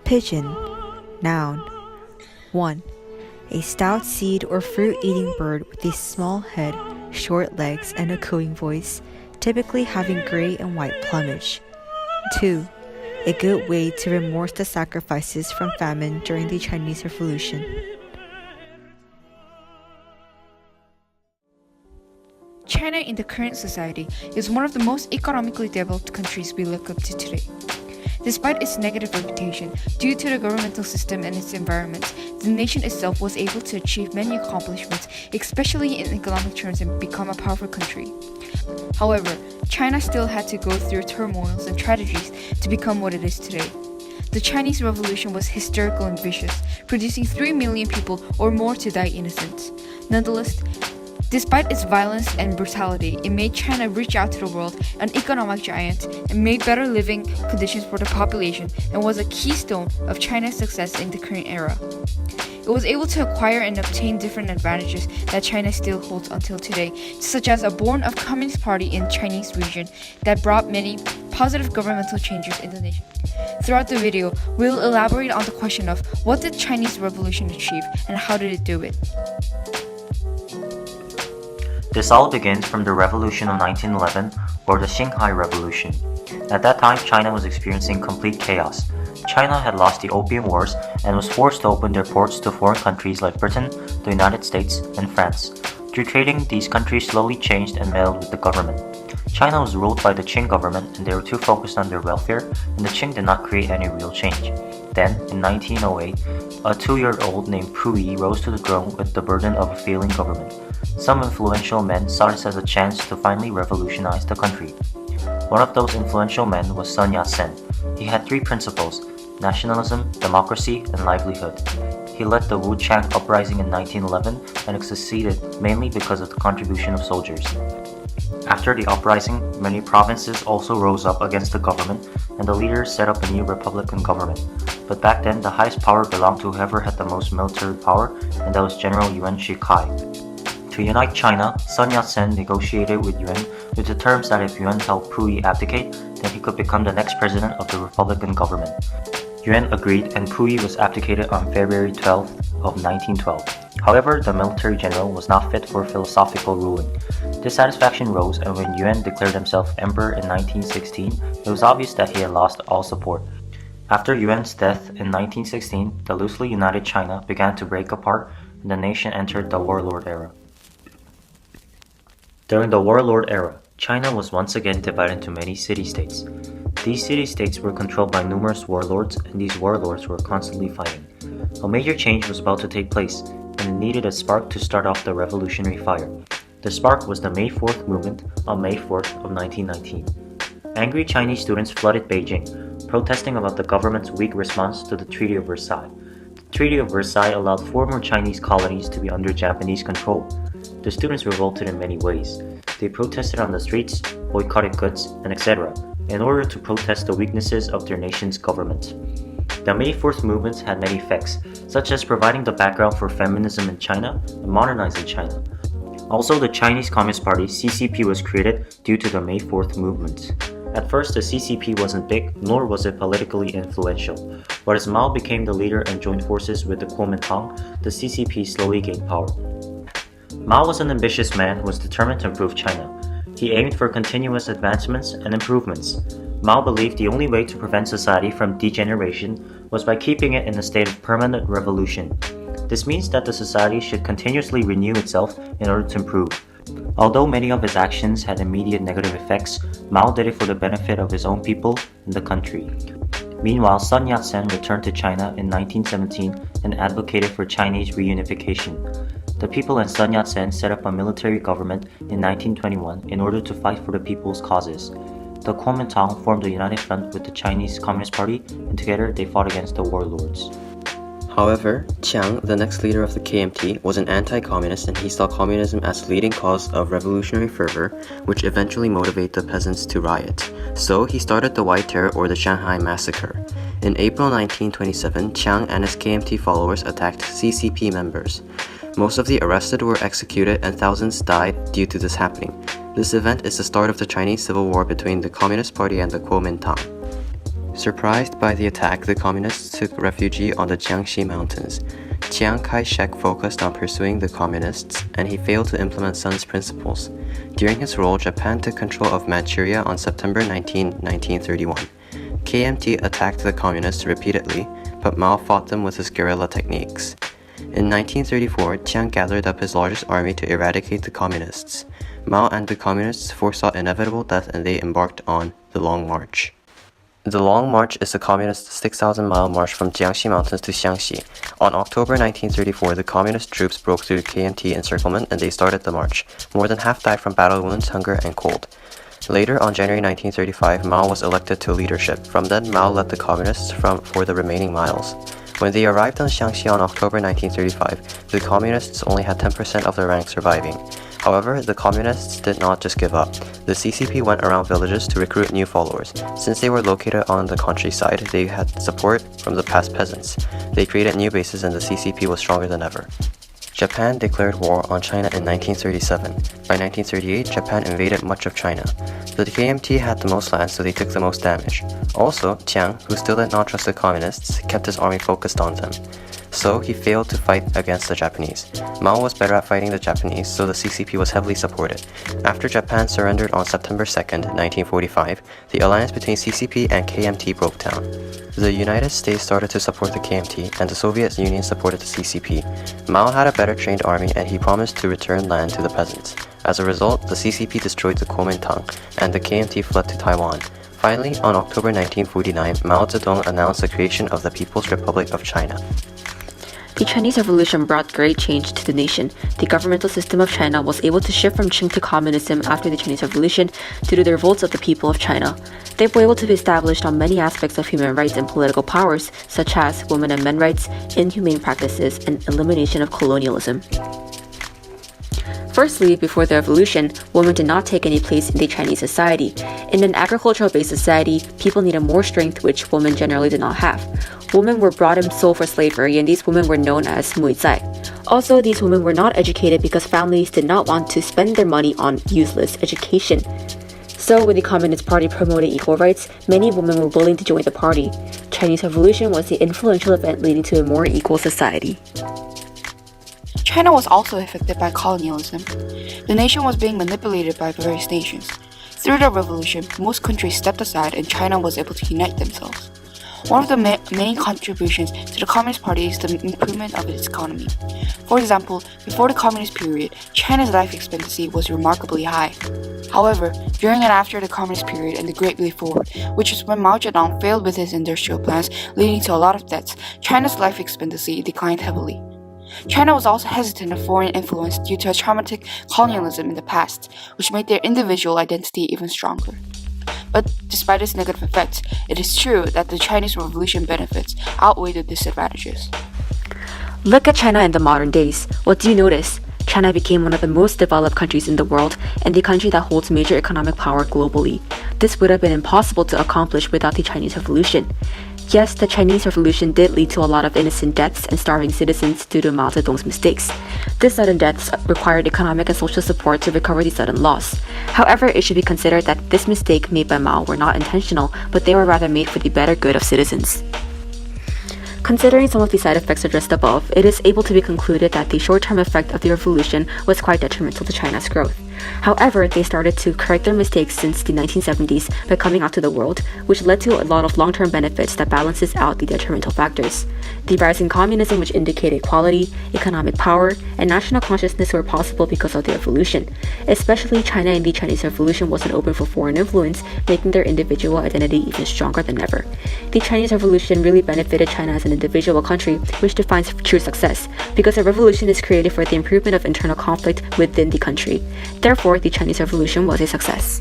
Pigeon. Noun. 1. A stout seed or fruit-eating bird with a small head, short legs, and a cooing voice, typically having gray and white plumage. 2. A good way to remorse the sacrifices from famine during the Chinese Revolution. China in the current society is one of the most economically developed countries we look up to today. Despite its negative reputation, due to the governmental system and its environment, the nation itself was able to achieve many accomplishments, especially in economic terms, and become a powerful country. However, China still had to go through turmoils and tragedies to become what it is today. The Chinese Revolution was hysterical and vicious, producing 3 million people or more to die innocent. Nonetheless, despite its violence and brutality, it made China reach out to the world, an economic giant, and made better living conditions for the population, and was a keystone of China's success in the current era. It was able to acquire and obtain different advantages that China still holds until today, such as a born of Communist Party in Chinese region that brought many positive governmental changes in the nation. Throughout the video, we'll elaborate on the question of what did Chinese Revolution achieve and how did it do it? This all begins from the Revolution of 1911, or the Xinhai Revolution. At that time, China was experiencing complete chaos. China had lost the Opium Wars and was forced to open their ports to foreign countries like Britain, the United States, and France. Through trading, these countries slowly changed and meddled with the government. China was ruled by the Qing government, and they were too focused on their welfare, and the Qing did not create any real change. Then, in 1908, a 2-year-old named Puyi rose to the throne with the burden of a failing government. Some influential men saw this as a chance to finally revolutionize the country. One of those influential men was Sun Yat-sen. He had 3 principles: nationalism, democracy, and livelihood. He led the Wuchang uprising in 1911, and it succeeded mainly because of the contribution of soldiers. After the uprising, many provinces also rose up against the government, and the leaders set up a new republican government. But back then, the highest power belonged to whoever had the most military power, and that was General Yuan Shikai. To unite China, Sun Yat-sen negotiated with Yuan with the terms that if Yuan helped Puyi abdicate, then he could become the next president of the republican government. Yuan agreed, and Puyi was abdicated on February 12 of 1912. However, the military general was not fit for philosophical ruling. Dissatisfaction rose, and when Yuan declared himself emperor in 1916, it was obvious that he had lost all support. After Yuan's death in 1916, the loosely united China began to break apart, and the nation entered the warlord era. During the warlord era, China was once again divided into many city-states. These city-states were controlled by numerous warlords, and these warlords were constantly fighting. A major change was about to take place, and it needed a spark to start off the revolutionary fire. The spark was the May 4th movement on May 4th of 1919. Angry Chinese students flooded Beijing, protesting about the government's weak response to the Treaty of Versailles. The Treaty of Versailles allowed 4 more Chinese colonies to be under Japanese control. The students revolted in many ways. They protested on the streets, boycotted goods, and etc., in order to protest the weaknesses of their nation's government. The May 4th movement had many effects, such as providing the background for feminism in China and modernizing China. Also, the Chinese Communist Party, CCP, was created due to the May 4th movement. At first, the CCP wasn't big, nor was it politically influential. But as Mao became the leader and joined forces with the Kuomintang, the CCP slowly gained power. Mao was an ambitious man who was determined to improve China. He aimed for continuous advancements and improvements. Mao believed the only way to prevent society from degeneration was by keeping it in a state of permanent revolution. This means that the society should continuously renew itself in order to improve. Although many of his actions had immediate negative effects, Mao did it for the benefit of his own people and the country. Meanwhile, Sun Yat-sen returned to China in 1917 and advocated for Chinese reunification. The people and Sun Yat-sen set up a military government in 1921 in order to fight for the people's causes. The Kuomintang formed a united front with the Chinese Communist Party, and together they fought against the warlords. However, Chiang, the next leader of the KMT, was an anti-communist, and he saw communism as the leading cause of revolutionary fervor, which eventually motivated the peasants to riot. So he started the White Terror, or the Shanghai Massacre. In April 1927, Chiang and his KMT followers attacked CCP members. Most of the arrested were executed and thousands died due to this happening. This event is the start of the Chinese Civil War between the Communist Party and the Kuomintang. Surprised by the attack, the communists took refuge on the Jiangxi Mountains. Chiang Kai-shek focused on pursuing the communists, and he failed to implement Sun's principles. During his rule, Japan took control of Manchuria on September 19, 1931. KMT attacked the communists repeatedly, but Mao fought them with his guerrilla techniques. In 1934, Chiang gathered up his largest army to eradicate the communists. Mao and the communists foresaw inevitable death, and they embarked on the Long March. The Long March is the communist 6,000-mile march from Jiangxi Mountains to Xiangxi. On October 1934, the communist troops broke through KMT encirclement and they started the march. More than half died from battle wounds, hunger, and cold. Later, on January 1935, Mao was elected to leadership. From then, Mao led the communists for the remaining miles. When they arrived on Xiangxi on October 1935, the communists only had 10% of their ranks surviving. However, the communists did not just give up. The CCP went around villages to recruit new followers. Since they were located on the countryside, they had support from the past peasants. They created new bases and the CCP was stronger than ever. Japan declared war on China in 1937. By 1938, Japan invaded much of China. The KMT had the most land, so they took the most damage. Also, Chiang, who still did not trust the communists, kept his army focused on them. So, he failed to fight against the Japanese. Mao was better at fighting the Japanese, so the CCP was heavily supported. After Japan surrendered on September 2, 1945, the alliance between CCP and KMT broke down. The United States started to support the KMT, and the Soviet Union supported the CCP. Mao had a better trained army, and he promised to return land to the peasants. As a result, the CCP destroyed the Kuomintang, and the KMT fled to Taiwan. Finally, on October 1949, Mao Zedong announced the creation of the People's Republic of China. The Chinese Revolution brought great change to the nation. The governmental system of China was able to shift from Qing to communism after the Chinese Revolution due to the revolts of the people of China. They were able to be established on many aspects of human rights and political powers, such as women and men rights, inhumane practices, and elimination of colonialism. Firstly, before the revolution, women did not take any place in the Chinese society. In an agricultural-based society, people needed more strength, which women generally did not have. Women were brought and sold for slavery, and these women were known as muizai. Also, these women were not educated because families did not want to spend their money on useless education. So, when the Communist Party promoted equal rights, many women were willing to join the party. Chinese Revolution was the influential event leading to a more equal society. China was also affected by colonialism. The nation was being manipulated by various nations. Through the revolution, most countries stepped aside and China was able to unite themselves. One of the main contributions to the Communist Party is the improvement of its economy. For example, before the Communist period, China's life expectancy was remarkably high. However, during and after the Communist period and the Great Leap Forward, which is when Mao Zedong failed with his industrial plans, leading to a lot of debts, China's life expectancy declined heavily. China was also hesitant of foreign influence due to a traumatic colonialism in the past, which made their individual identity even stronger. But despite its negative effects, it is true that the Chinese Revolution benefits outweigh the disadvantages. Look at China in the modern days. What do you notice? China became one of the most developed countries in the world and the country that holds major economic power globally. This would have been impossible to accomplish without the Chinese Revolution. Yes, the Chinese Revolution did lead to a lot of innocent deaths and starving citizens due to Mao Zedong's mistakes. These sudden deaths required economic and social support to recover the sudden loss. However, it should be considered that this mistake made by Mao were not intentional, but they were rather made for the better good of citizens. Considering some of the side effects addressed above, it is able to be concluded that the short-term effect of the revolution was quite detrimental to China's growth. However, they started to correct their mistakes since the 1970s by coming out to the world, which led to a lot of long-term benefits that balances out the detrimental factors. The rise in communism, which indicated equality, economic power, and national consciousness were possible because of the revolution. Especially China in the Chinese Revolution wasn't open for foreign influence, making their individual identity even stronger than ever. The Chinese Revolution really benefited China as an individual country, which defines true success, because a revolution is created for the improvement of internal conflict within the country. Therefore, the Chinese Revolution was a success.